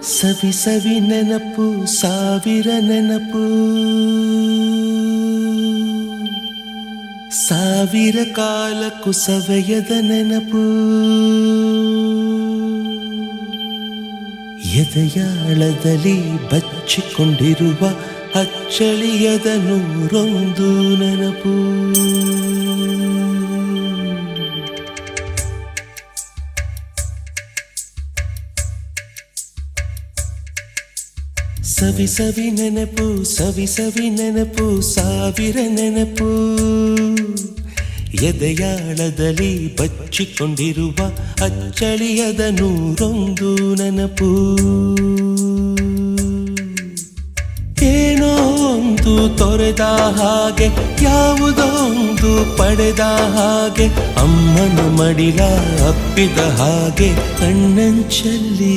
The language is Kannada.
ಸವಿ ಸವಿ ನೆನಪು ಸಾವಿರ ನೆನಪು ಸಾವಿರ ಕಾಲಕ್ಕೂ ಸವೆಯದ ನೆನಪು ಎದೆಯಾಳದಲ್ಲಿ ಬಚ್ಚಿಕೊಂಡಿರುವ ಅಚ್ಚಳಿಯದ ನೂರೊಂದು ನೆನಪು ಸವಿ ಸವಿ ನೆನಪು ಸವಿ ಸವಿ ನೆನಪು ಸಾವಿರ ನೆನಪು ಎದೆಯಾಳದಲ್ಲಿ ಬಚ್ಚಿಕೊಂಡಿರುವ ಅಚ್ಚಳಿಯದ ನೂರೊಂದು ನೆನಪು ಏನೋ ಒಂದು ತೊರೆದ ಹಾಗೆ ಯಾವುದೋ ಒಂದು ಪಡೆದ ಹಾಗೆ ಅಮ್ಮನ ಮಡಿಲ ಅಪ್ಪಿದ ಹಾಗೆ ಕಣ್ಣಂಚಲ್ಲಿ